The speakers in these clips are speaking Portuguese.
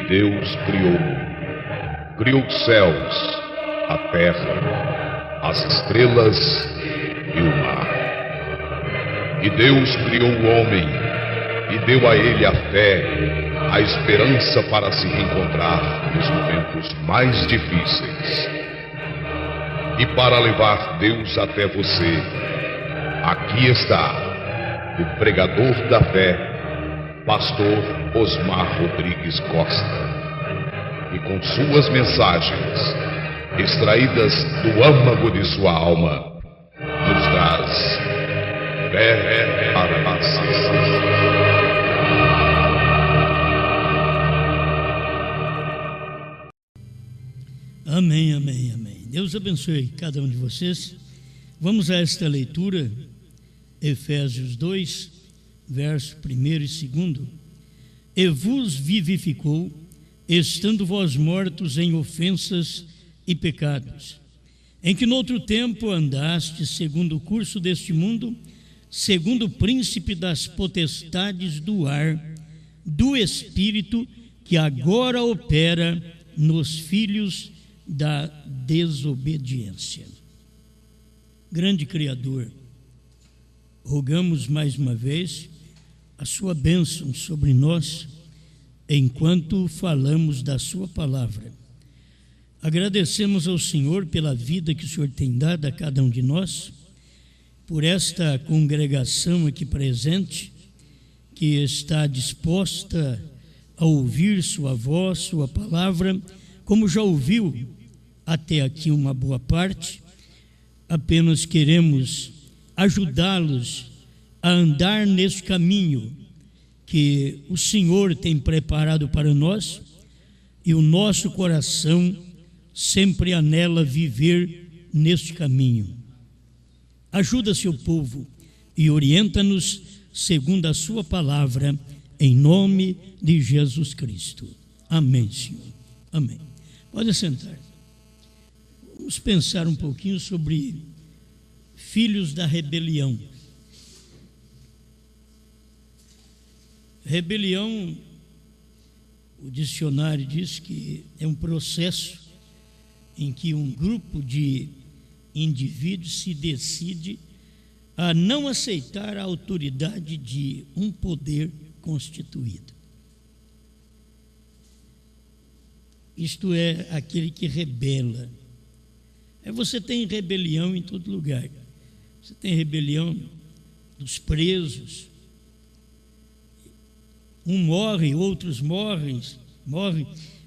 Deus criou os céus, a terra, as estrelas e o mar. E Deus criou o homem e deu a ele a fé, a esperança para se reencontrar nos momentos mais difíceis. E para levar Deus até você, aqui está o pregador da fé, Pastor Osmar Rodrigues Costa, e com suas mensagens, extraídas do âmago de sua alma, nos traz fé para nascer. Amém, amém, amém. Deus abençoe cada um de vocês. Vamos a esta leitura, Efésios 2, verso 1 e 2. E vos vivificou, estando vós mortos em ofensas e pecados, em que noutro tempo andastes segundo o curso deste mundo, segundo o príncipe das potestades do ar, do Espírito, que agora opera nos filhos da desobediência. Grande Criador, rogamos mais uma vez a sua bênção sobre nós, enquanto falamos da sua palavra. Agradecemos ao Senhor pela vida que o Senhor tem dado a cada um de nós, por esta congregação aqui presente, que está disposta a ouvir sua voz, sua palavra, como já ouviu até aqui uma boa parte. Apenas queremos ajudá-los a andar neste caminho que o Senhor tem preparado para nós, e o nosso coração sempre anela viver neste caminho. Ajuda seu povo e orienta-nos segundo a sua palavra, em nome de Jesus Cristo. Amém, Senhor. Amém. Pode sentar. Vamos pensar um pouquinho sobre filhos da rebelião. Rebelião, o dicionário diz que é um processo em que um grupo de indivíduos se decide a não aceitar a autoridade de um poder constituído. Isto é, aquele que rebela. Você tem rebelião em todo lugar. Você tem rebelião dos presos. Um morre, outros morrem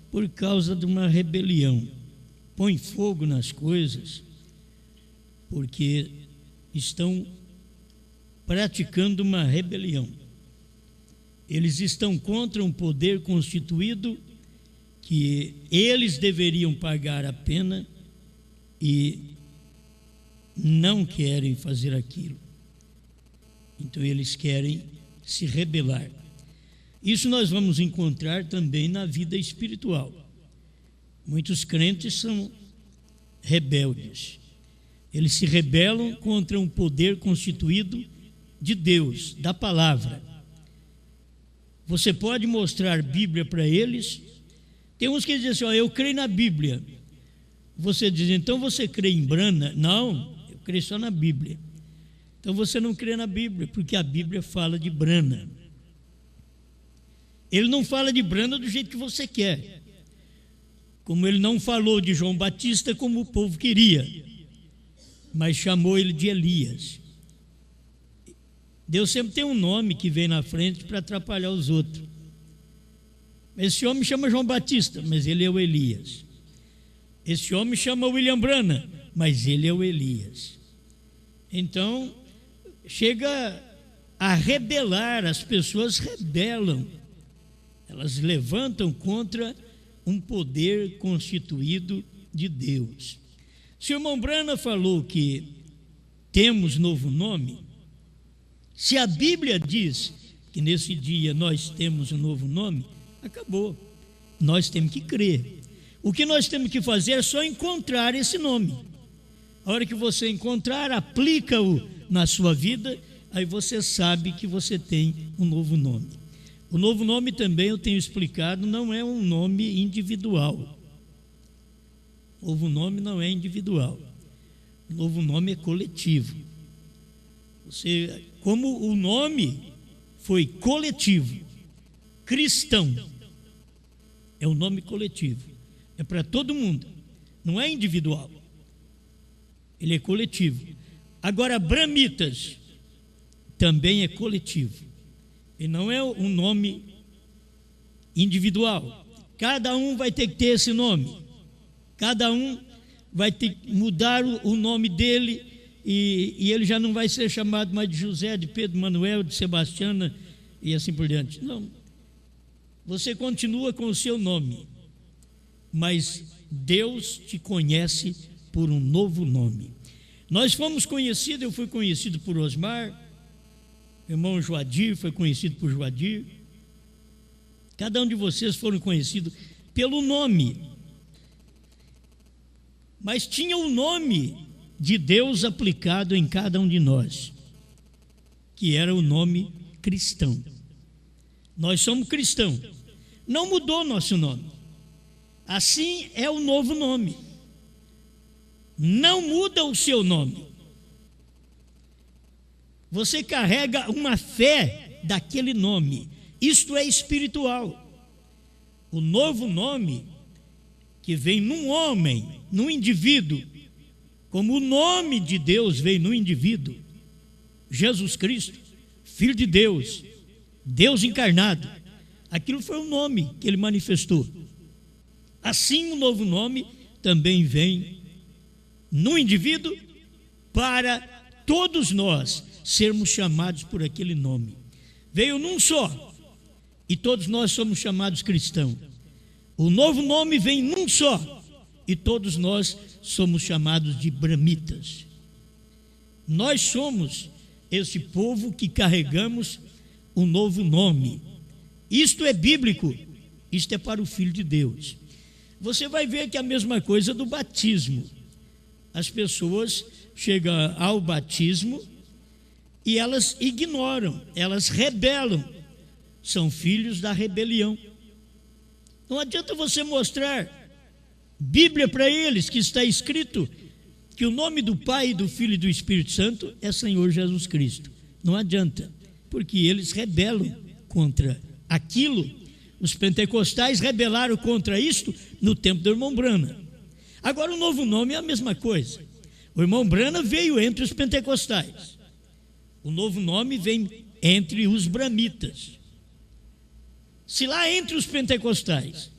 por causa de uma rebelião. Põe fogo nas coisas porque estão praticando uma rebelião. Eles estão contra um poder constituído que eles deveriam pagar a pena e não querem fazer aquilo. Então eles querem se rebelar. Isso nós vamos encontrar também na vida espiritual. Muitos crentes são rebeldes. Eles se rebelam contra um poder constituído de Deus, da palavra. Você pode mostrar Bíblia para eles. Tem uns que dizem assim, eu creio na Bíblia. Você diz, então você crê em Brana? Não, eu creio só na Bíblia. Então você não crê na Bíblia, porque a Bíblia fala de Brana. Ele não fala de Brana do jeito que você quer. Como ele não falou de João Batista como o povo queria, mas chamou ele de Elias. Deus sempre tem um nome que vem na frente para atrapalhar os outros. Esse homem chama João Batista, mas ele é o Elias. Esse homem chama William Branham, mas ele é o Elias. Então, chega a rebelar, as pessoas rebelam. Elas levantam contra um poder constituído de Deus. Se o irmão Branham falou que temos novo nome, se a Bíblia diz que nesse dia nós temos um novo nome, acabou. Nós temos que crer. O que nós temos que fazer é só encontrar esse nome. A hora que você encontrar, aplica-o na sua vida, aí você sabe que você tem um novo nome. O novo nome também, eu tenho explicado, não é um nome individual. O novo nome não é individual. O novo nome é coletivo. Como o nome foi coletivo, cristão, é um nome coletivo. É para todo mundo, não é individual. Ele é coletivo. Agora, Bramitas também é coletivo. E não é um nome individual. Cada um vai ter que ter esse nome. Cada um vai ter que mudar o nome dele e ele já não vai ser chamado mais de José, de Pedro, Manuel, de Sebastiana e assim por diante. Não. Você continua com o seu nome, mas Deus te conhece por um novo nome. Nós fomos conhecidos, eu fui conhecido por Osmar, meu irmão Joadir foi conhecido por Joadir. Cada um de vocês foram conhecidos pelo nome. Mas tinha o nome de Deus aplicado em cada um de nós, que era o nome cristão. Nós somos cristãos. Não mudou nosso nome. Assim é o novo nome. Não muda o seu nome. Você carrega uma fé daquele nome. Isto é espiritual. O novo nome que vem num homem, num indivíduo, como o nome de Deus veio no indivíduo, Jesus Cristo, Filho de Deus, Deus encarnado. Aquilo foi o nome que ele manifestou. Assim, o novo nome também vem no indivíduo para todos nós sermos chamados por aquele nome. Veio num só, e todos nós somos chamados cristãos. O novo nome vem num só, e todos nós somos chamados de Bramitas. Nós somos esse povo que carregamos um novo nome. Isto é bíblico, isto é para o Filho de Deus. Você vai ver que é a mesma coisa do batismo. As pessoas chegam ao batismo e elas ignoram, elas rebelam, são filhos da rebelião. Não adianta você mostrar Bíblia para eles, que está escrito que o nome do Pai, do Filho e do Espírito Santo é Senhor Jesus Cristo. Não adianta, porque eles rebelam contra aquilo. Os pentecostais rebelaram contra isto no tempo do irmão Brana. Agora o novo nome é a mesma coisa. O irmão Brana veio entre os pentecostais. O novo nome vem entre os bramitas. Se lá entre os pentecostais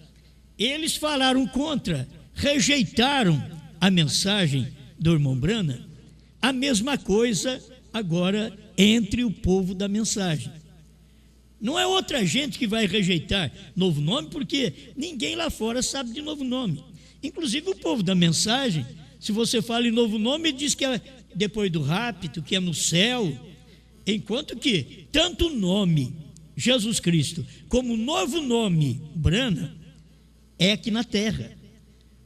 eles falaram contra, rejeitaram a mensagem do irmão Brana, a mesma coisa agora entre o povo da mensagem. Não é outra gente que vai rejeitar novo nome, porque ninguém lá fora sabe de novo nome. Inclusive o povo da mensagem, se você fala em novo nome, ele diz que é depois do rapto, que é no céu. Enquanto que tanto o nome Jesus Cristo como o novo nome Brana é aqui na terra.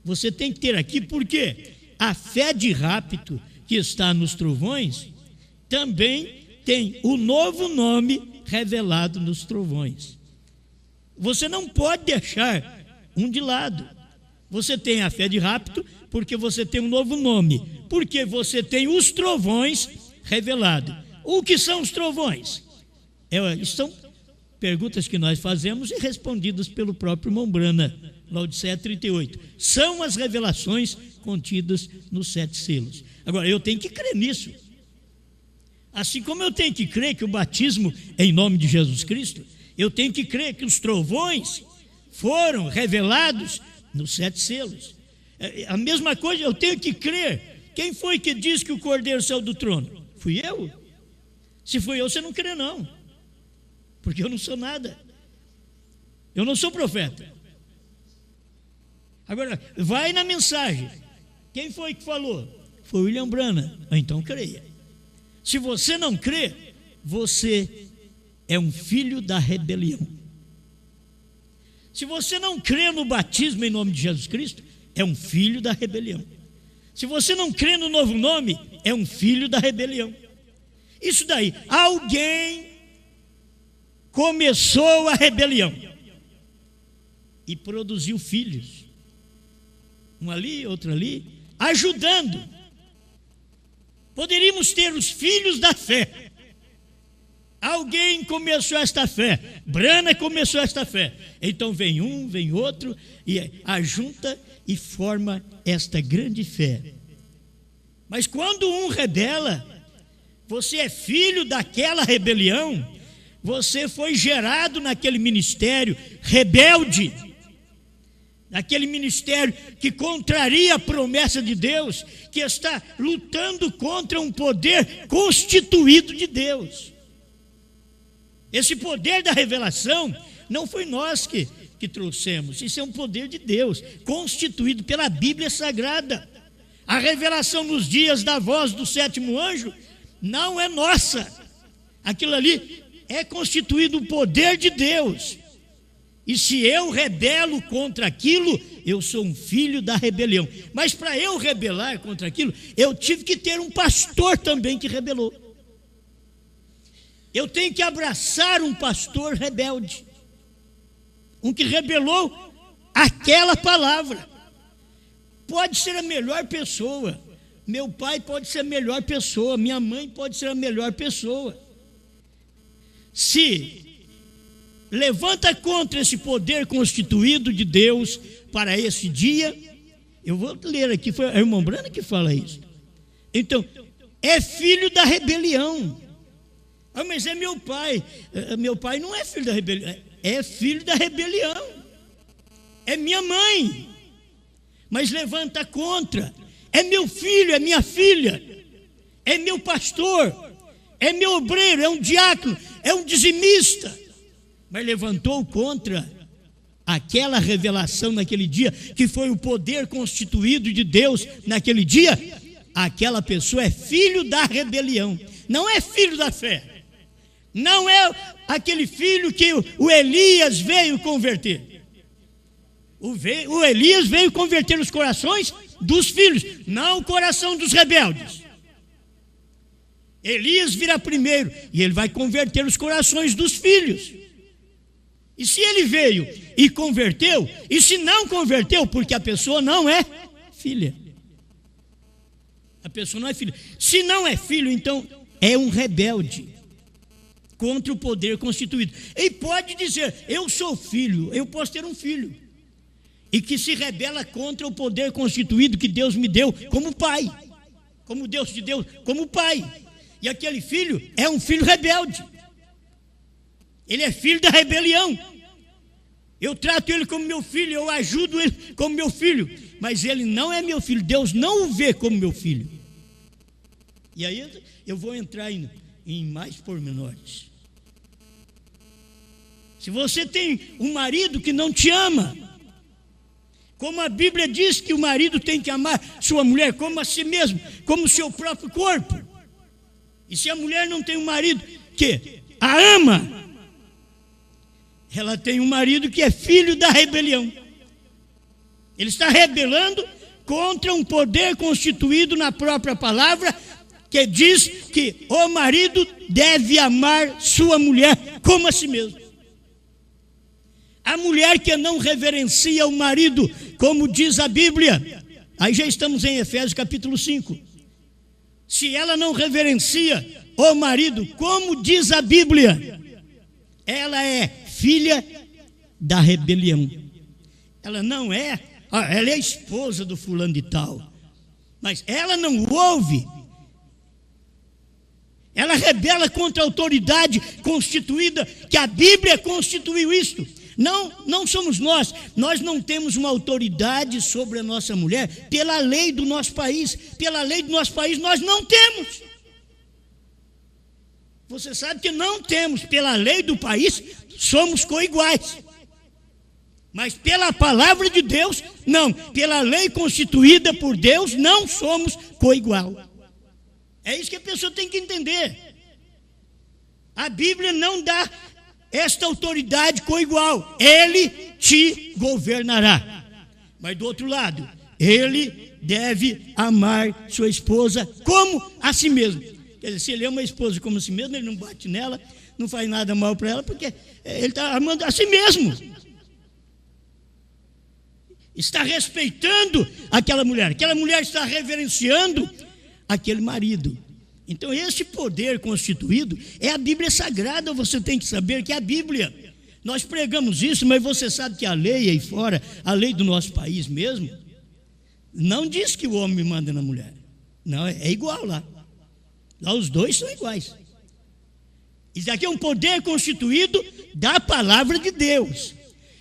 Você tem que ter aqui, porque a fé de rapto que está nos trovões também tem o novo nome revelado nos trovões. Você não pode deixar um de lado. Você tem a fé de rapto porque você tem um novo nome, porque você tem os trovões revelados. O que são os trovões? São perguntas que nós fazemos e respondidas pelo próprio irmão Brana, Laodiceia 38. São as revelações contidas nos 7 selos. Agora, eu tenho que crer nisso. Assim como eu tenho que crer que o batismo é em nome de Jesus Cristo, eu tenho que crer que os trovões foram revelados nos 7 selos. A mesma coisa, eu tenho que crer. Quem foi que disse que o Cordeiro saiu do trono? Fui eu? Se fui eu, você não crê não, porque eu não sou nada. Eu não sou profeta. Agora, vai na mensagem. Quem foi que falou? Foi William Brana. Então creia. Se você não crê, você é um filho da rebelião. Se você não crê no batismo em nome de Jesus Cristo, é um filho da rebelião. Se você não crê no novo nome, é um filho da rebelião. Isso daí, alguém começou a rebelião e produziu filhos, um ali, outro ali, ajudando. Poderíamos ter os filhos da fé. Alguém começou esta fé, Brana começou esta fé, então vem um, vem outro, e ajunta e forma esta grande fé. Mas quando um rebela, você é filho daquela rebelião, você foi gerado naquele ministério rebelde, naquele ministério que contraria a promessa de Deus, que está lutando contra um poder constituído de Deus. Esse poder da revelação não foi nós que trouxemos, isso é um poder de Deus, constituído pela Bíblia Sagrada. A revelação nos dias da voz do sétimo anjo não é nossa, aquilo ali é constituído o poder de Deus. E se eu rebelo contra aquilo, eu sou um filho da rebelião. Mas para eu rebelar contra aquilo, eu tive que ter um pastor também que rebelou. Eu tenho que abraçar um pastor rebelde, um que rebelou aquela palavra. Pode ser a melhor pessoa, meu pai pode ser a melhor pessoa, minha mãe pode ser a melhor pessoa. Se levanta contra esse poder constituído de Deus para esse dia, eu vou ler aqui, foi a irmã Brana que fala isso. Então, é filho da rebelião. Ah, mas é meu pai. Meu pai não é filho da rebelião, é filho da rebelião. É minha mãe, mas levanta contra. É meu filho, é minha filha, é meu pastor, é meu obreiro, é um diácono, é um dizimista, mas levantou contra aquela revelação naquele dia, que foi o poder constituído de Deus naquele dia. Aquela pessoa é filho da rebelião, não é filho da fé. Não é aquele filho que o Elias veio converter. O Elias veio converter os corações dos filhos, não o coração dos rebeldes. Elias virá primeiro e ele vai converter os corações dos filhos. E se ele veio e converteu, e se não converteu, porque a pessoa não é filha. A pessoa não é filha. Se não é filho, então é um rebelde contra o poder constituído. E pode dizer, eu sou filho, eu posso ter um filho, e que se rebela contra o poder constituído que Deus me deu como pai, como Deus te deu como pai. E aquele filho é um filho rebelde, ele é filho da rebelião. Eu trato ele como meu filho, eu ajudo ele como meu filho, mas ele não é meu filho, Deus não o vê como meu filho. E aí eu vou entrar em mais pormenores. Se você tem um marido que não te ama, como a Bíblia diz que o marido tem que amar sua mulher como a si mesmo, como o seu próprio corpo, e se a mulher não tem um marido que a ama, ela tem um marido que é filho da rebelião. Ele está rebelando contra um poder constituído na própria palavra, que diz que o marido deve amar sua mulher como a si mesmo. A mulher que não reverencia o marido, como diz a Bíblia, aí já estamos em Efésios capítulo 5. Se ela não reverencia o marido, como diz a Bíblia, ela é filha da rebelião. Ela não é, ela é esposa do fulano de tal, mas ela não ouve. Ela rebela contra a autoridade constituída, que a Bíblia constituiu isto. Não somos nós não temos uma autoridade sobre a nossa mulher pela lei do nosso país. Pela lei do nosso país nós não temos. Você sabe que não temos, pela lei do país, somos coiguais. Mas pela palavra de Deus, não. Pela lei constituída por Deus, não somos coigual. É isso que a pessoa tem que entender. A Bíblia não dá esta autoridade coigual. Ele te governará. Mas do outro lado, ele deve amar sua esposa como a si mesmo. Quer dizer, se ele ama a esposa como a si mesmo, ele não bate nela, não faz nada mal para ela, porque ele está amando a si mesmo. Está respeitando aquela mulher está reverenciando aquele marido. Então, esse poder constituído é a Bíblia Sagrada. Você tem que saber que é a Bíblia. Nós pregamos isso, mas você sabe que a lei aí fora, a lei do nosso país mesmo, não diz que o homem manda na mulher. Não, é igual lá. Lá os dois são iguais. Isso aqui é um poder constituído da palavra de Deus.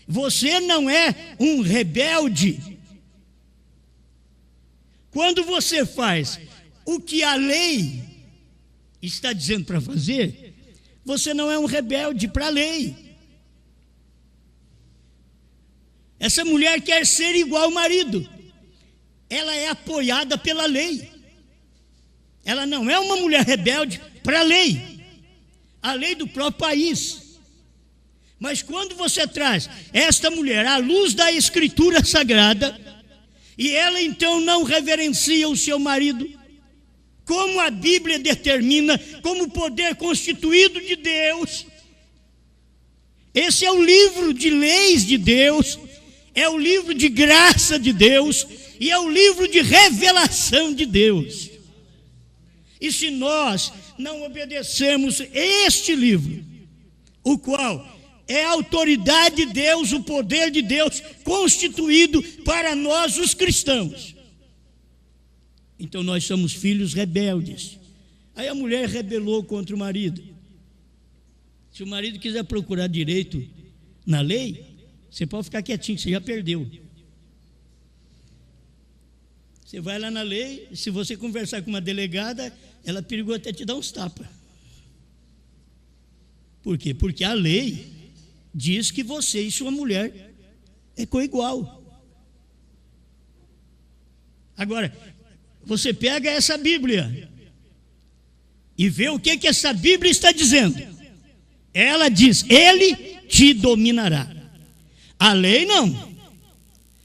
Você não é um rebelde. Quando você faz o que a lei está dizendo para fazer, você não é um rebelde para a lei. Essa mulher quer ser igual ao marido. Ela é apoiada pela lei. Ela não é uma mulher rebelde para a lei do próprio país. Mas quando você traz esta mulher à luz da Escritura Sagrada, e ela então não reverencia o seu marido, como a Bíblia determina, como poder constituído de Deus, esse é o livro de leis de Deus, é o livro de graça de Deus, e é o livro de revelação de Deus. E se nós não obedecemos este livro, o qual é a autoridade de Deus, o poder de Deus constituído para nós os cristãos, então nós somos filhos rebeldes. Aí a mulher rebelou contra o marido. Se o marido quiser procurar direito na lei, você pode ficar quietinho, você já perdeu. Você vai lá na lei, se você conversar com uma delegada, ela perigou até te dar uns tapas. Por quê? Porque a lei diz que você e sua mulher é coigual. Agora, você pega essa Bíblia e vê o que essa Bíblia está dizendo. Ela diz: ele te dominará. A lei não.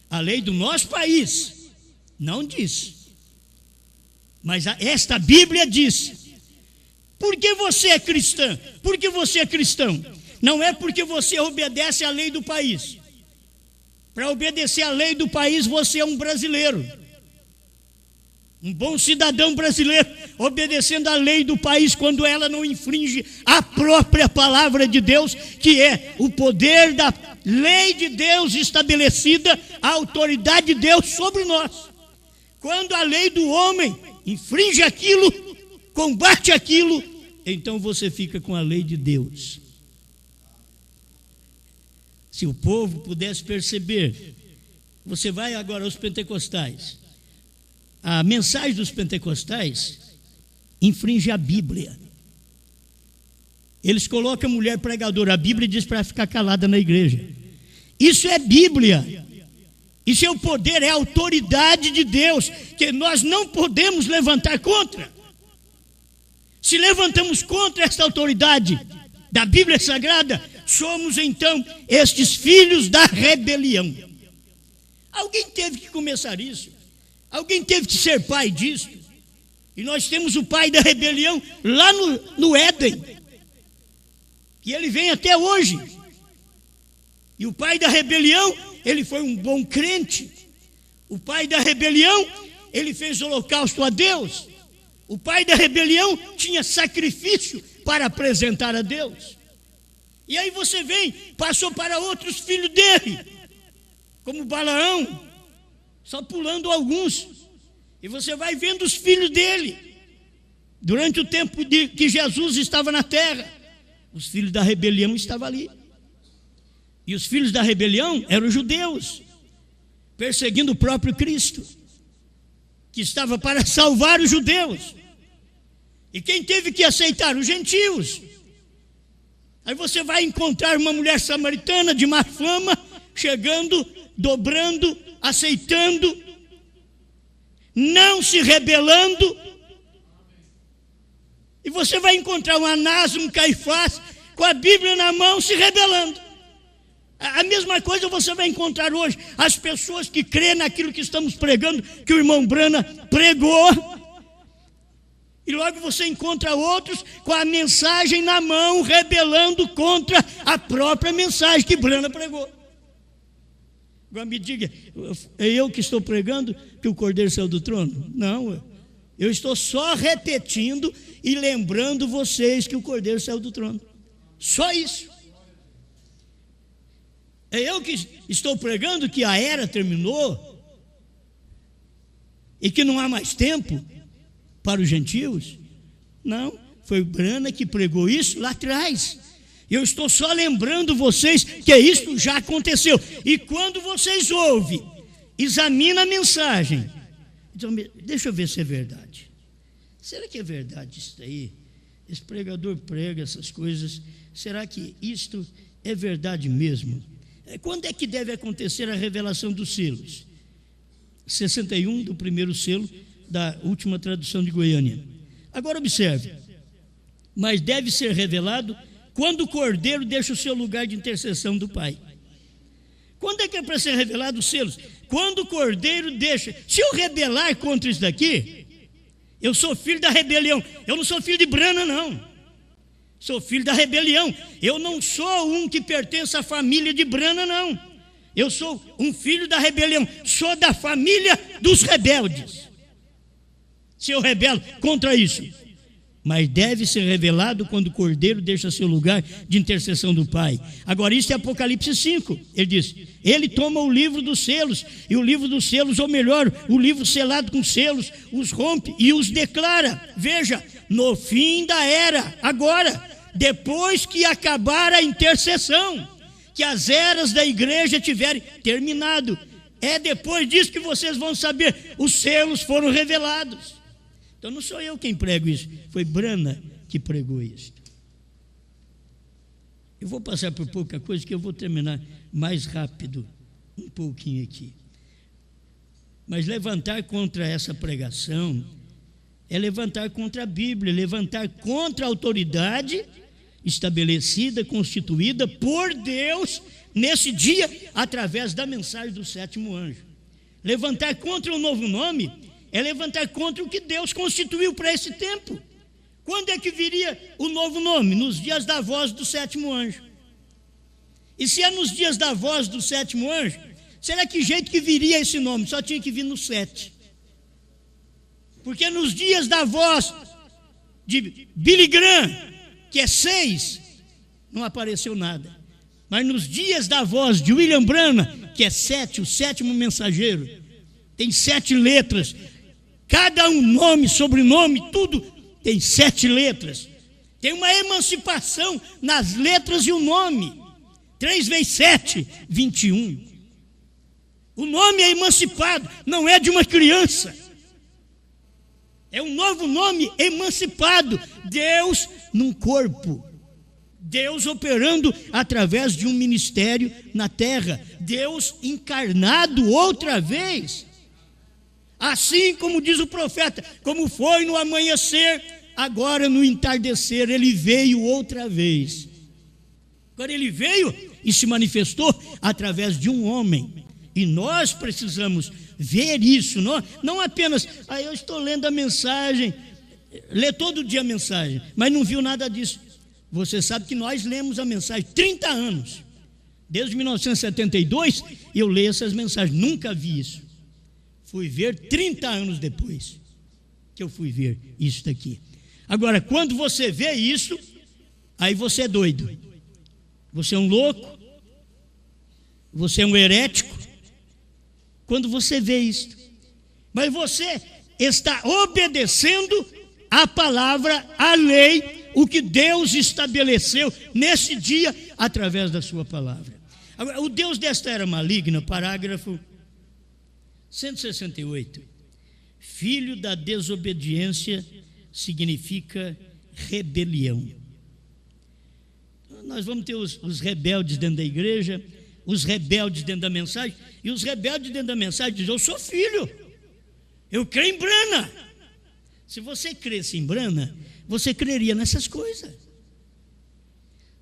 A lei do nosso país não diz. Mas esta Bíblia diz. Por que você é cristã? Por que você é cristão? Não é porque você obedece à lei do país. Para obedecer à lei do país, você é um brasileiro. Um bom cidadão brasileiro, obedecendo à lei do país, quando ela não infringe a própria palavra de Deus, que é o poder da lei de Deus estabelecida, a autoridade de Deus sobre nós. Quando a lei do homem infringe aquilo, combate aquilo, então você fica com a lei de Deus. Se o povo pudesse perceber, você vai agora aos pentecostais, a mensagem dos pentecostais infringe a Bíblia. Eles colocam a mulher pregadora, a Bíblia diz para ficar calada na igreja. Isso é Bíblia. Isso é o poder, é a autoridade de Deus, que nós não podemos levantar contra. Se levantamos contra esta autoridade da Bíblia Sagrada, somos então estes filhos da rebelião. Alguém teve que começar isso. Alguém teve que ser pai disso. E nós temos o pai da rebelião lá no Éden. E ele vem até hoje. E o pai da rebelião, ele foi um bom crente. O pai da rebelião, ele fez holocausto a Deus. O pai da rebelião tinha sacrifício para apresentar a Deus. E aí você vem, passou para outros filhos dele, como Balaão, só pulando alguns. E você vai vendo os filhos dele. Durante o tempo que Jesus estava na terra, os filhos da rebelião estavam ali. E os filhos da rebelião eram os judeus, perseguindo o próprio Cristo, que estava para salvar os judeus. E quem teve que aceitar? Os gentios. Aí você vai encontrar uma mulher samaritana de má fama, chegando, dobrando, aceitando, não se rebelando. E você vai encontrar um Anás, um Caifás, com a Bíblia na mão, se rebelando. A mesma coisa você vai encontrar hoje. As pessoas que creem naquilo que estamos pregando, que o irmão Brana pregou, E logo você encontra outros com a mensagem na mão, rebelando contra a própria mensagem que Brana pregou. Agora me diga, é eu que estou pregando que o Cordeiro saiu do trono? Não, eu estou só repetindo e lembrando vocês que o Cordeiro saiu do trono. Só isso. É eu que estou pregando que a era terminou e que não há mais tempo para os gentios? Não, foi Brana que pregou isso lá atrás. Eu estou só lembrando vocês que isso já aconteceu. E quando vocês ouvem, examina a mensagem. Então, deixa eu ver se é verdade. Será que é verdade isso aí? Esse pregador prega essas coisas. Será que isto é verdade mesmo? Quando é que deve acontecer a revelação dos selos? 61 do primeiro selo da última tradução de Goiânia. Agora observe. Mas deve ser revelado quando o Cordeiro deixa o seu lugar de intercessão do Pai. Quando é que é para ser revelado os selos? Quando o Cordeiro deixa. Se eu rebelar contra isso daqui, eu sou filho da rebelião. Eu não sou filho de Brana, não. Sou filho da rebelião. Eu não sou um que pertence à família de Brana, não. Eu sou um filho da rebelião. Sou da família dos rebeldes. Se eu rebelo contra isso. Mas deve ser revelado quando o Cordeiro deixa seu lugar de intercessão do Pai. Agora, isso é Apocalipse 5. Ele diz, ele toma o livro dos selos, e o livro dos selos, ou melhor, o livro selado com selos, os rompe e os declara. Veja, no fim da era, agora, depois que acabar a intercessão, que as eras da igreja tiverem terminado, é depois disso que vocês vão saber, os selos foram revelados. Então não sou eu quem prego isso, foi Brana que pregou isso. Eu vou passar por pouca coisa que eu vou terminar mais rápido, um pouquinho aqui. Mas levantar contra essa pregação é levantar contra a Bíblia, levantar contra a autoridade estabelecida, constituída por Deus nesse dia, através da mensagem do sétimo anjo. Levantar contra o novo nome é levantar contra o que Deus constituiu para esse tempo. Quando é que viria o novo nome? Nos dias da voz do sétimo anjo. E se é nos dias da voz do sétimo anjo, será que jeito que viria esse nome? Só tinha que vir no 7. Porque nos dias da voz de Billy Graham, que é 6, não apareceu nada. Mas nos dias da voz de William Branham, que é 7, o sétimo mensageiro, tem 7 letras. Cada um nome, sobrenome, tudo tem 7 letras. Tem uma emancipação nas letras e o nome. 3 vezes 7, 21. O nome é emancipado, não é de uma criança. É um novo nome emancipado. Deus num corpo. Deus operando através de um ministério na terra. Deus encarnado outra vez. Assim como diz o profeta, como foi no amanhecer, agora no entardecer, ele veio outra vez. Agora ele veio e se manifestou através de um homem. E nós precisamos ver isso, não apenas, eu estou lendo a mensagem, lê todo dia a mensagem, mas não viu nada disso. Você sabe que nós lemos a mensagem 30 anos. Desde 1972 eu leio essas mensagens, nunca vi isso. Fui ver 30 anos depois que eu fui ver isso daqui. Agora, quando você vê isso, aí você é doido. Você é um louco. Você é um herético. Quando você vê isso. Mas você está obedecendo a palavra, a lei, o que Deus estabeleceu nesse dia através da sua palavra. Agora, o Deus desta era maligna, parágrafo 168, filho da desobediência significa rebelião. Nós vamos ter os rebeldes dentro da igreja, os rebeldes dentro da mensagem, e os rebeldes dentro da mensagem dizem, eu sou filho, eu creio em Brana. Se você cresce em Brana, você creria nessas coisas.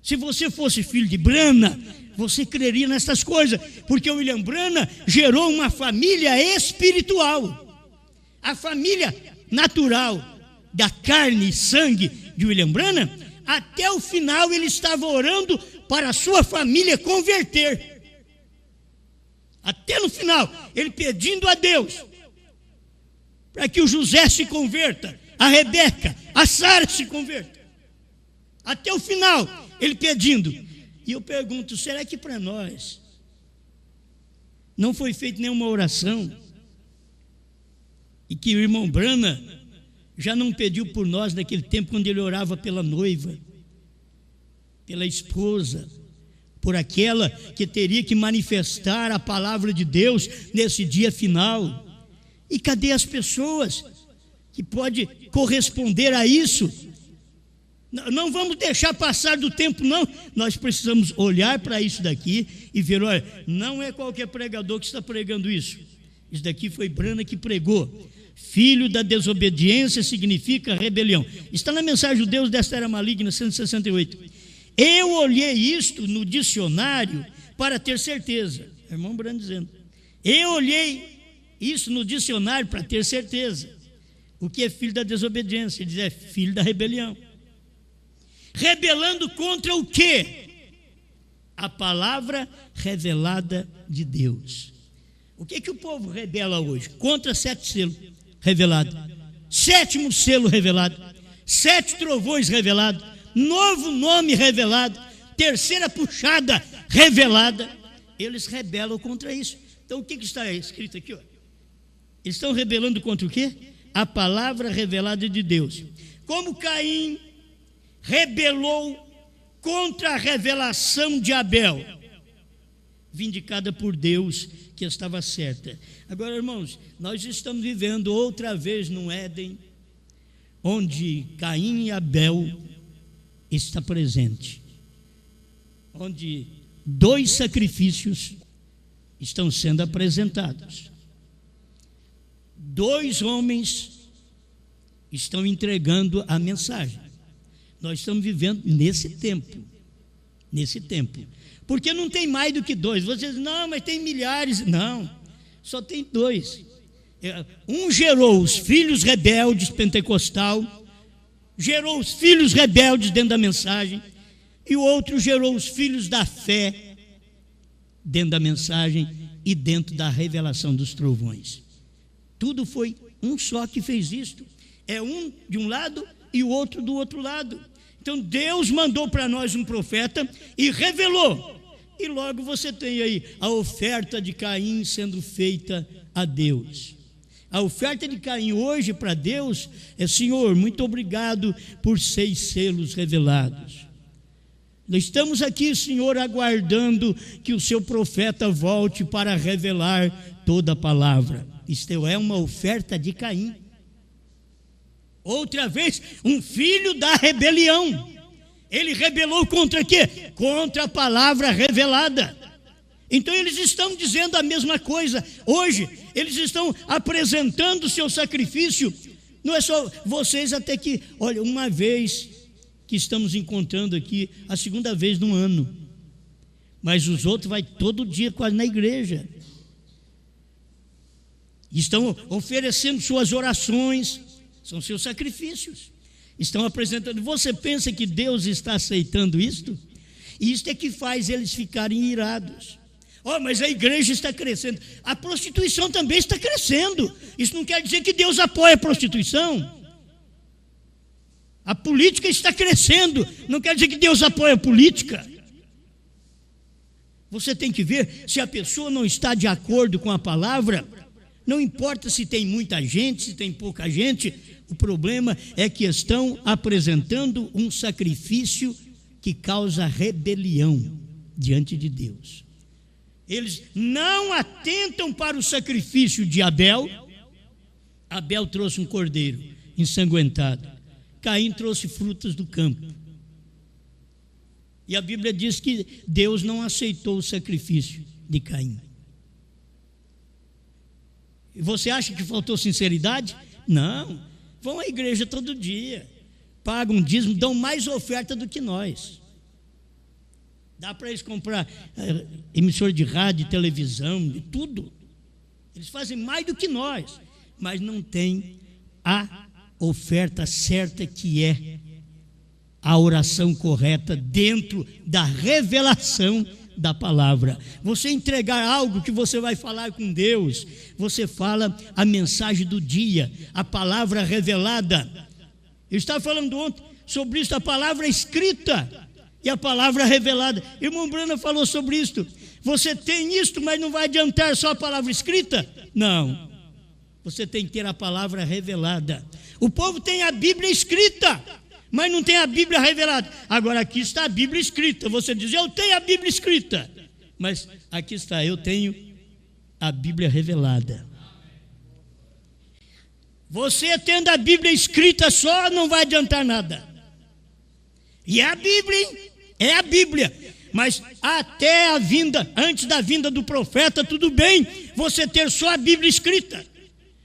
Se você fosse filho de Brana, você creria nessas coisas, porque o William Branham gerou uma família espiritual. A família natural da carne e sangue de William Branham, até o final ele estava orando para a sua família converter. Até no final, ele pedindo a Deus para que o José se converta, a Rebeca, a Sara se converta. Até o final, ele pedindo. E eu pergunto, será que para nós não foi feita nenhuma oração? E que o irmão Branham já não pediu por nós naquele tempo, quando ele orava pela noiva, pela esposa, por aquela que teria que manifestar a palavra de Deus nesse dia final? E cadê as pessoas que podem corresponder a isso? Não vamos deixar passar do tempo, não. Nós precisamos olhar para isso daqui e ver, olha, não é qualquer pregador que está pregando isso. Isso daqui foi Branham que pregou. Filho da desobediência significa rebelião. Está na Mensagem de Deus desta Era Maligna, 168. Eu olhei isto no dicionário para ter certeza. Irmão Branham dizendo. Eu olhei isso no dicionário para ter certeza. O que é filho da desobediência? Ele diz, é filho da rebelião. Rebelando contra o quê? A palavra revelada de Deus. O que o povo rebela hoje? Contra 7 selos revelados, 7º selo revelado, 7 trovões revelados, novo nome revelado, 3ª puxada revelada. Eles rebelam contra isso. Então o que está escrito aqui? Eles estão rebelando contra o quê? A palavra revelada de Deus. Como Caim rebelou contra a revelação de Abel, vindicada por Deus, que estava certa. Agora, irmãos, nós estamos vivendo outra vez no Éden, onde Caim e Abel está presente, onde 2 sacrifícios estão sendo apresentados. 2 homens estão entregando a mensagem. Nós estamos vivendo nesse tempo. Porque não tem mais do que 2. Vocês dizem, não, mas tem milhares. Não, só tem 2. Um gerou os filhos rebeldes pentecostal, gerou os filhos rebeldes dentro da mensagem, e o outro gerou os filhos da fé dentro da mensagem e dentro da revelação dos trovões. Tudo foi um só que fez isto. É um de um lado e o outro do outro lado. Então Deus mandou para nós um profeta e revelou. E logo você tem aí a oferta de Caim sendo feita a Deus. A oferta de Caim hoje para Deus é: Senhor, muito obrigado por 6 selos revelados. Nós estamos aqui, Senhor, aguardando que o seu profeta volte para revelar toda a palavra. Isto é uma oferta de Caim. Outra vez, um filho da rebelião. Ele rebelou contra quê? Contra a palavra revelada. Então eles estão dizendo a mesma coisa. Hoje, eles estão apresentando o seu sacrifício. Não é só vocês, até que, olha, uma vez que estamos encontrando aqui, a 2ª vez no ano. Mas os outros vai todo dia quase na igreja. Estão oferecendo suas orações, são seus sacrifícios. Estão apresentando. Você pensa que Deus está aceitando isto? E isto é que faz eles ficarem irados. Oh, mas a igreja está crescendo. A prostituição também está crescendo. Isso não quer dizer que Deus apoia a prostituição. A política está crescendo. Não quer dizer que Deus apoia a política. Você tem que ver se a pessoa não está de acordo com a palavra. Não importa se tem muita gente, se tem pouca gente, o problema é que estão apresentando um sacrifício que causa rebelião diante de Deus. Eles não atentam para o sacrifício de Abel. Abel trouxe um cordeiro ensanguentado. Caim trouxe frutas do campo. E a Bíblia diz que Deus não aceitou o sacrifício de Caim. E você acha que faltou sinceridade? Não. Vão à igreja todo dia, pagam dízimo, dão mais oferta do que nós. Dá para eles comprar emissora de rádio, televisão, de tudo. Eles fazem mais do que nós, mas não tem a oferta certa que é a oração correta dentro da revelação da palavra. Você entregar algo que você vai falar com Deus, você fala a mensagem do dia, a palavra revelada. Eu estava falando ontem sobre isso, a palavra escrita e a palavra revelada. Irmão Brana falou sobre isso. Você tem isto, mas não vai adiantar só a palavra escrita? Não. Você tem que ter a palavra revelada. O povo tem a Bíblia escrita, mas não tem a Bíblia revelada. Agora aqui está a Bíblia escrita. Você diz, eu tenho a Bíblia escrita. Mas aqui está, eu tenho a Bíblia revelada. Você tendo a Bíblia escrita só não vai adiantar nada. E é a Bíblia, hein? É a Bíblia. Mas até a vinda, antes da vinda do profeta, tudo bem você ter só a Bíblia escrita.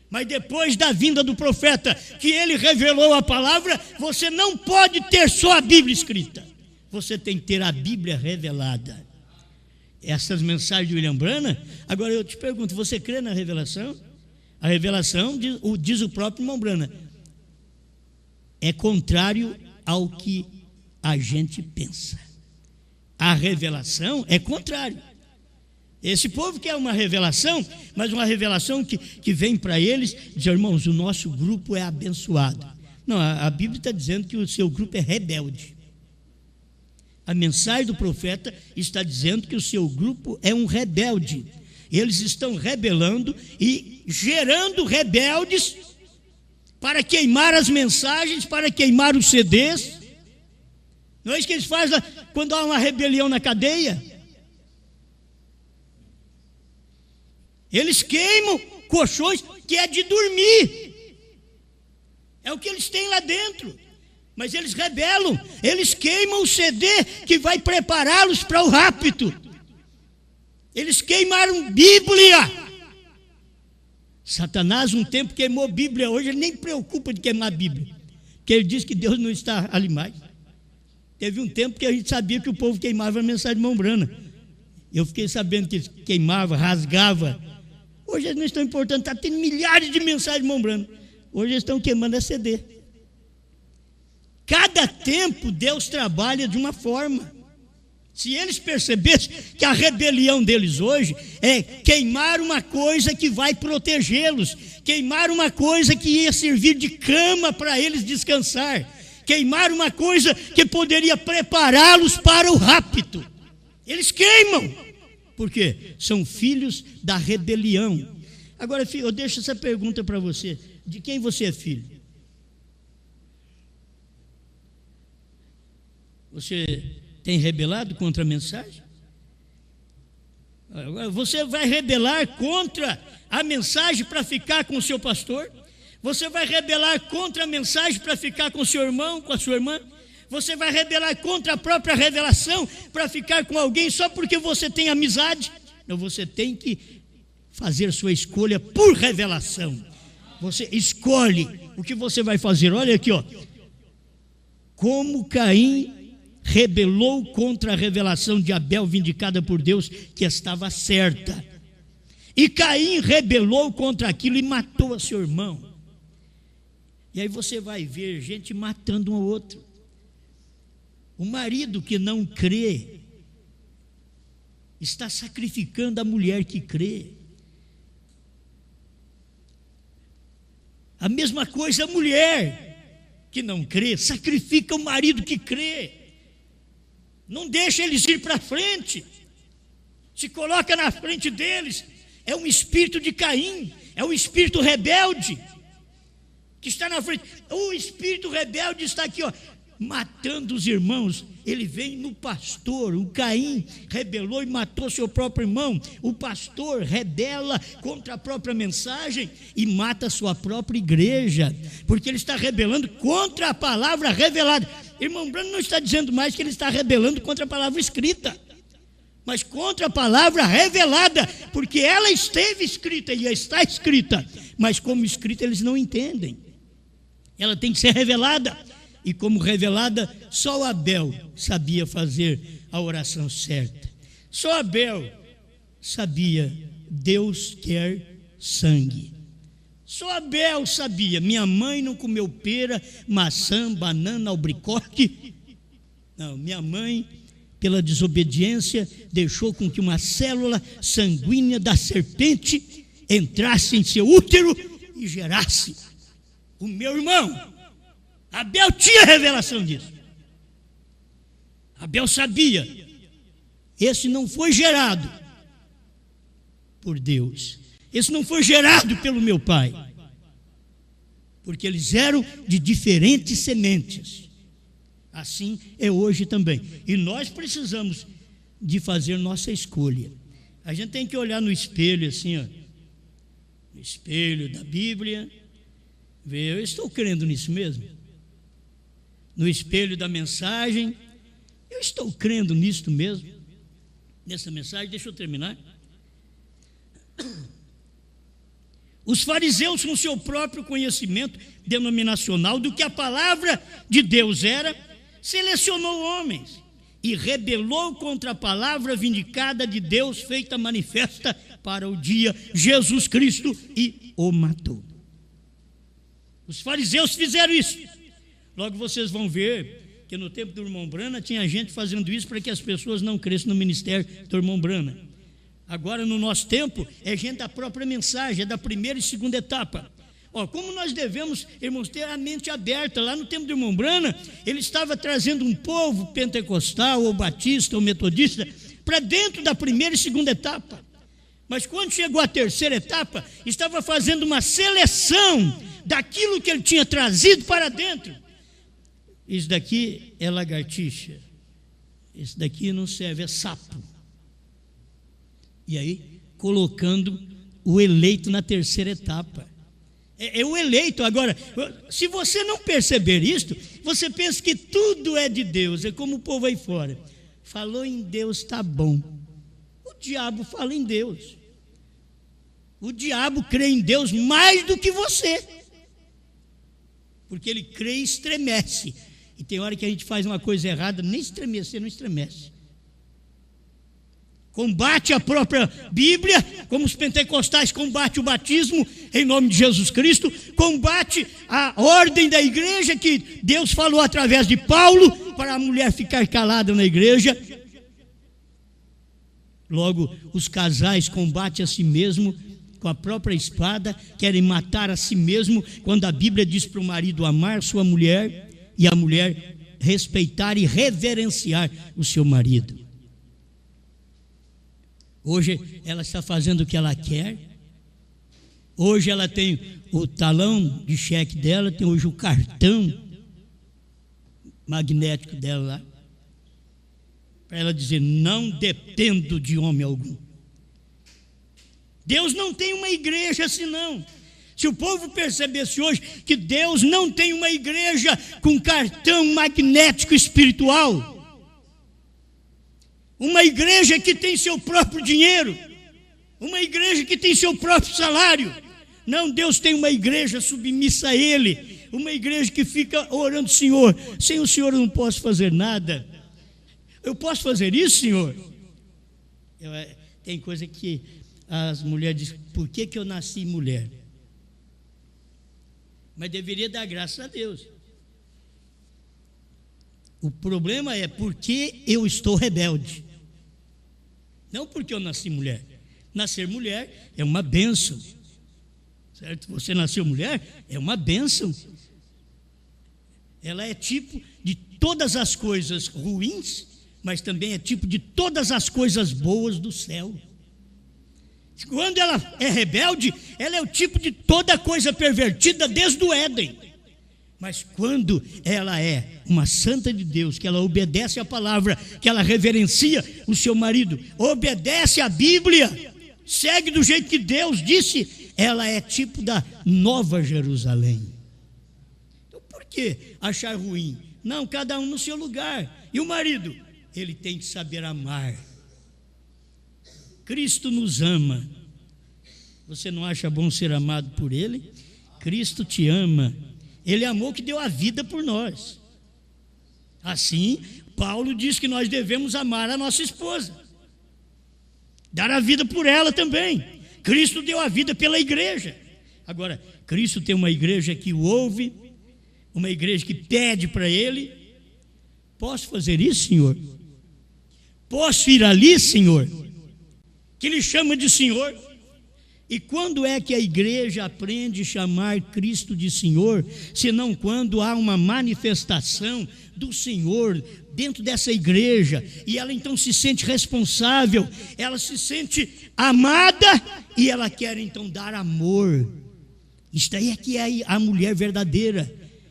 Mas depois da vinda do profeta, que ele revelou a palavra, você não pode ter só a Bíblia escrita. Você tem que ter a Bíblia revelada. Essas mensagens de William Branham. Agora eu te pergunto, você crê na revelação? A revelação, diz o próprio irmão Branham, é contrário ao que a gente pensa. A revelação é contrário. Esse povo quer uma revelação, mas uma revelação que vem para eles, diz, irmãos, o nosso grupo é abençoado. Não, a Bíblia está dizendo que o seu grupo é rebelde. A mensagem do profeta está dizendo que o seu grupo é um rebelde. Eles estão rebelando e gerando rebeldes para queimar as mensagens, para queimar os CDs. Não é isso que eles fazem quando há uma rebelião na cadeia? Eles queimam colchões que é de dormir. É o que eles têm lá dentro. Mas eles rebelam, eles queimam o CD que vai prepará-los para o rapto. Eles queimaram Bíblia. Satanás um tempo queimou Bíblia, hoje ele nem preocupa de queimar a Bíblia, porque ele diz que Deus não está ali mais. Teve um tempo que a gente sabia que o povo queimava a mensagem de Irmão Branham. Eu fiquei sabendo que eles queimavam, rasgava. Hoje eles não estão importando, está tendo milhares de mensagens de Irmão Branham. Hoje eles estão queimando a CD. Cada tempo Deus trabalha de uma forma. Se eles percebessem que a rebelião deles hoje é queimar uma coisa que vai protegê-los, queimar uma coisa que ia servir de cama para eles descansar, queimar uma coisa que poderia prepará-los para o rapto. Eles queimam. Por quê? São filhos da rebelião. Agora, filho, eu deixo essa pergunta para você. De quem você é filho? Você tem rebelado contra a mensagem? Agora, você vai rebelar contra a mensagem para ficar com o seu pastor? Você vai rebelar contra a mensagem para ficar com o seu irmão, com a sua irmã? Você vai rebelar contra a própria revelação para ficar com alguém só porque você tem amizade? Não, você tem que fazer sua escolha por revelação. Você escolhe o que você vai fazer. Olha aqui, ó. Como Caim rebelou contra a revelação de Abel vindicada por Deus, que estava certa. E Caim rebelou contra aquilo e matou a seu irmão. E aí você vai ver gente matando um ao outro. O marido que não crê está sacrificando a mulher que crê. A mesma coisa a mulher que não crê sacrifica o marido que crê. Não deixa eles ir para frente. Se coloca na frente deles. É um espírito de Caim. É um espírito rebelde que está na frente. O espírito rebelde está aqui, ó, matando os irmãos. Ele vem no pastor. O Caim rebelou e matou seu próprio irmão. O pastor rebela contra a própria mensagem e mata a sua própria igreja, porque ele está rebelando contra a palavra revelada. Irmão Branham não está dizendo mais que ele está rebelando contra a palavra escrita, mas contra a palavra revelada, porque ela esteve escrita e está escrita, mas como escrita eles não entendem. Ela tem que ser revelada. E como revelada, só Abel sabia fazer a oração certa. Só Abel sabia, Deus quer sangue. Só Abel sabia. Minha mãe não comeu pera, maçã, banana, albaricoque. Não, minha mãe, pela desobediência, deixou com que uma célula sanguínea da serpente entrasse em seu útero e gerasse o meu irmão. Abel tinha revelação disso. Abel sabia. Esse não foi gerado por Deus. Esse não foi gerado pelo meu pai. Porque eles eram de diferentes sementes. Assim é hoje também. E nós precisamos de fazer nossa escolha. A gente tem que olhar no espelho assim, ó. No espelho da Bíblia. Ver, eu estou crendo nisso mesmo? No espelho da mensagem. Eu estou crendo nisto mesmo? Nessa mensagem, deixa eu terminar. Os fariseus, com seu próprio conhecimento denominacional do que a palavra de Deus era, selecionou homens e rebelou contra a palavra vindicada de Deus, feita manifesta para o dia Jesus Cristo, e o matou. Os fariseus fizeram isso. Logo vocês vão ver que no tempo do irmão Brana tinha gente fazendo isso para que as pessoas não cresçam no ministério do irmão Brana. Agora no nosso tempo é gente da própria mensagem, é da primeira e segunda etapa. Como nós devemos, irmãos, ter a mente aberta. Lá no tempo do irmão Brana, ele estava trazendo um povo pentecostal, ou batista, ou metodista, para dentro da primeira e segunda etapa. Mas quando chegou a terceira etapa, estava fazendo uma seleção daquilo que ele tinha trazido para dentro. Isso daqui é lagartixa, isso daqui não serve, é sapo. E aí, colocando o eleito na terceira etapa. É o eleito. Agora, se você não perceber isto, você pensa que tudo é de Deus. É como o povo aí fora. Falou em Deus, está bom. O diabo fala em Deus. O diabo crê em Deus mais do que você. Porque ele crê e estremece. E tem hora que a gente faz uma coisa errada, nem estremecer, não estremece. Combate a própria Bíblia, como os pentecostais combatem o batismo em nome de Jesus Cristo, combate a ordem da igreja que Deus falou através de Paulo para a mulher ficar calada na igreja. Logo, os casais combatem a si mesmo com a própria espada, querem matar a si mesmo, quando a Bíblia diz para o marido amar sua mulher e a mulher respeitar e reverenciar o seu marido. Hoje ela está fazendo o que ela quer. Hoje ela tem o talão de cheque dela, tem hoje o cartão magnético dela lá, para ela dizer: não dependo de homem algum. Deus não tem uma igreja assim não. Se o povo percebesse hoje que Deus não tem uma igreja com cartão magnético espiritual, uma igreja que tem seu próprio dinheiro, uma igreja que tem seu próprio salário. Não, Deus tem uma igreja submissa a Ele, uma igreja que fica orando: Senhor, sem o Senhor eu não posso fazer nada. Eu posso fazer isso, Senhor? Tem coisa que as mulheres dizem: por que eu nasci mulher? Mas deveria dar graças a Deus. O problema é porque eu estou rebelde. Não porque eu nasci mulher. Nascer mulher é uma bênção. Certo? Você nasceu mulher é uma bênção. Ela é tipo de todas as coisas ruins, mas também é tipo de todas as coisas boas do céu. Quando ela é rebelde, ela é o tipo de toda coisa pervertida desde o Éden. Mas quando ela é uma santa de Deus, que ela obedece à palavra, que ela reverencia o seu marido, obedece à Bíblia, segue do jeito que Deus disse, ela é tipo da Nova Jerusalém. Então por que achar ruim? Não, cada um no seu lugar. E o marido? Ele tem que saber amar. Cristo nos ama. Você não acha bom ser amado por Ele? Cristo te ama. Ele amou que deu a vida por nós. Assim, Paulo diz que nós devemos amar a nossa esposa, dar a vida por ela também. Cristo deu a vida pela igreja. Agora, Cristo tem uma igreja que o ouve, uma igreja que pede para Ele: posso fazer isso, Senhor? Posso ir ali, Senhor? Que Ele chama de Senhor. E quando é que a igreja aprende a chamar Cristo de Senhor, senão quando há uma manifestação do Senhor dentro dessa igreja, e ela então se sente responsável, ela se sente amada, e ela quer então dar amor. Isto aí é que é a mulher verdadeira.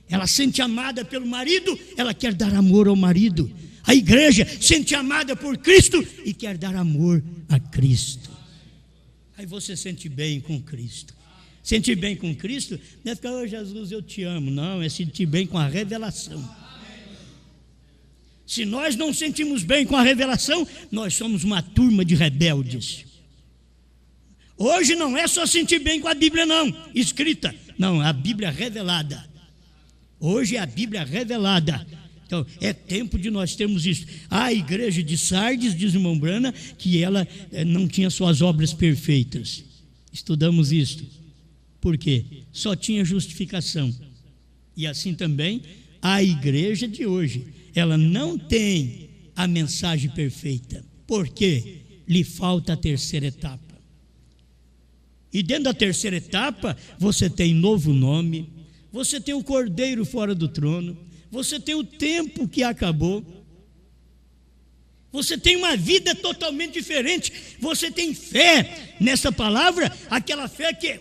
Ela sente amada pelo marido, ela quer dar amor ao marido. A igreja sente amada por Cristo e quer dar amor a Cristo. Aí você sente bem com Cristo. Sentir bem com Cristo não é ficar: oh, Jesus, eu te amo. Não, é sentir bem com a revelação. Se nós não sentimos bem com a revelação, nós somos uma turma de rebeldes. Hoje não é só sentir bem com a Bíblia não, escrita. Não, a Bíblia revelada. Hoje é a Bíblia revelada. Então, é tempo de nós termos isso. A igreja de Sardes, diz o irmão Brana, que ela não tinha suas obras perfeitas. Estudamos isto. Por quê? Só tinha justificação. E assim também a igreja de hoje, ela não tem a mensagem perfeita. Por quê? Lhe falta a terceira etapa. E dentro da terceira etapa, você tem novo nome, você tem o Cordeiro fora do trono, você tem o tempo que acabou, você tem uma vida totalmente diferente, você tem fé nessa palavra, aquela fé que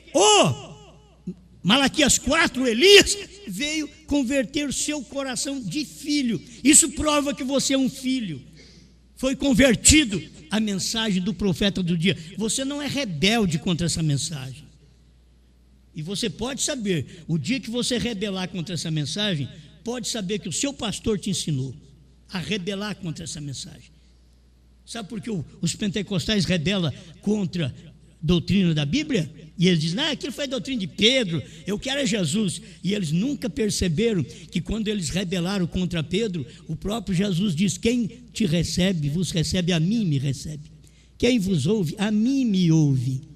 Malaquias 4, Elias veio converter o seu coração de filho. Isso prova que você é um filho, foi convertido à mensagem do profeta do dia. Você não é rebelde contra essa mensagem. E você pode saber, o dia que você rebelar contra essa mensagem, pode saber que o seu pastor te ensinou a rebelar contra essa mensagem. Sabe por que os pentecostais rebelam contra a doutrina da Bíblia? E eles dizem: aquilo foi a doutrina de Pedro, eu quero é Jesus. E eles nunca perceberam que quando eles rebelaram contra Pedro, o próprio Jesus diz: quem te recebe, vos recebe, a mim me recebe. Quem vos ouve, a mim me ouve.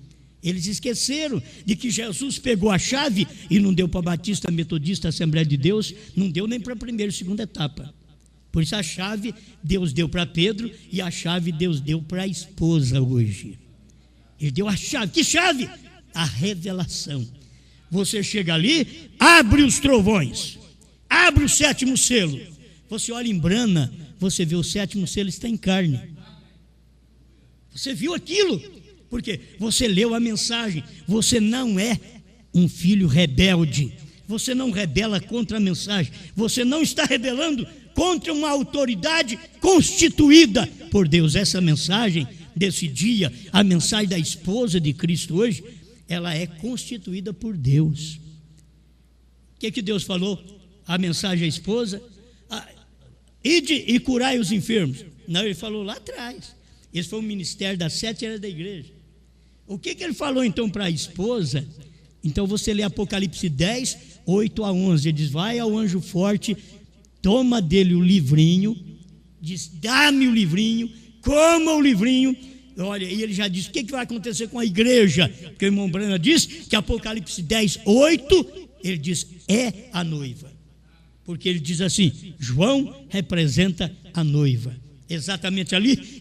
Eles esqueceram de que Jesus pegou a chave e não deu para Batista, Metodista, Assembleia de Deus, não deu nem para a primeira e segunda etapa. Por isso a chave Deus deu para Pedro e a chave Deus deu para a esposa hoje. Ele deu a chave. Que chave? A revelação. Você chega ali, abre os trovões, abre o sétimo selo. Você olha em Brana, você vê o sétimo selo está em carne. Você viu aquilo? Porque você leu a mensagem. Você não é um filho rebelde. Você não rebela contra a mensagem. Você não está rebelando contra uma autoridade constituída por Deus. Essa mensagem desse dia, a mensagem da esposa de Cristo hoje, ela é constituída por Deus. O que Deus falou? A mensagem à esposa: ide e curai os enfermos. Não, ele falou lá atrás. Esse foi o ministério das 7 eras da igreja. O que ele falou então para a esposa? Então você lê Apocalipse 10, 8 a 11. Ele diz: vai ao anjo forte, toma dele o livrinho, diz: dá-me o livrinho, coma o livrinho. Olha, e ele já disse o que vai acontecer com a igreja, porque o irmão Brana diz que Apocalipse 10, 8, ele diz: é a noiva. Porque ele diz assim: João representa a noiva. Exatamente ali,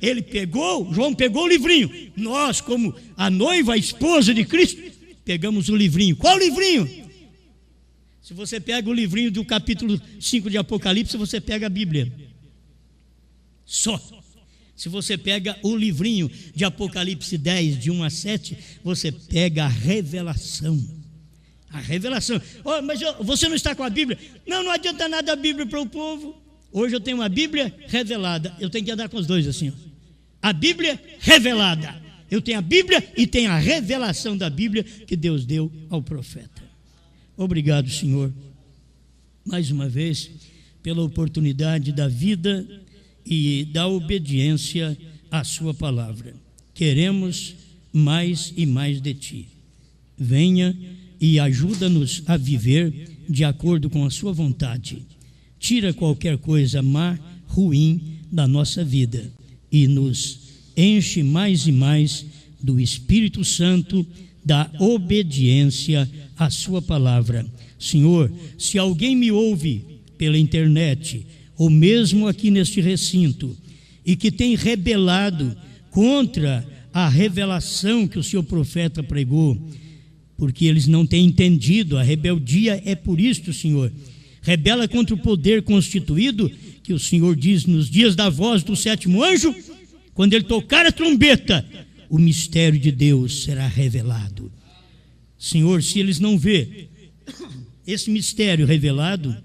João pegou o livrinho. Nós, como a noiva, a esposa de Cristo, pegamos o livrinho. Qual livrinho? Se você pega o livrinho do capítulo 5 de Apocalipse, você pega a Bíblia. Só. Se você pega o livrinho de Apocalipse 10, de 1 a 7, você pega a revelação. A revelação. Oh, mas você não está com a Bíblia? Não adianta nada a Bíblia para o povo. Hoje eu tenho uma Bíblia revelada. Eu tenho que andar com os dois assim, ó. A Bíblia revelada. Eu tenho a Bíblia e tenho a revelação da Bíblia que Deus deu ao profeta. Obrigado, Senhor, mais uma vez, pela oportunidade da vida e da obediência à sua palavra. Queremos mais e mais de Ti. Venha e ajuda-nos a viver de acordo com a sua vontade. Tira qualquer coisa má, ruim da nossa vida e nos enche mais e mais do Espírito Santo, da obediência à sua palavra. Senhor, se alguém me ouve pela internet, ou mesmo aqui neste recinto, e que tem rebelado contra a revelação que o seu profeta pregou, porque eles não têm entendido, a rebeldia é por isto, Senhor. Rebela contra o poder constituído, que o Senhor diz nos dias da voz do sétimo anjo, quando ele tocar a trombeta, o mistério de Deus será revelado. Senhor, se eles não vê esse mistério revelado,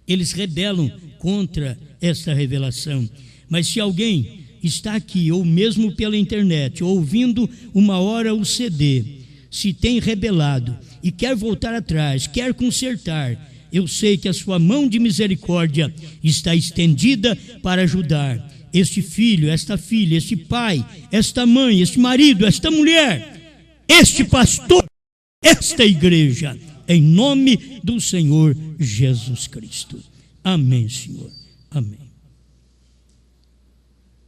eles rebelam contra esta revelação. Mas se alguém está aqui, ou mesmo pela internet, ouvindo uma hora o CD, se tem rebelado e quer voltar atrás, quer consertar, eu sei que a sua mão de misericórdia está estendida para ajudar este filho, esta filha, este pai, esta mãe, este marido, esta mulher, este pastor, esta igreja, em nome do Senhor Jesus Cristo. Amém, Senhor. Amém.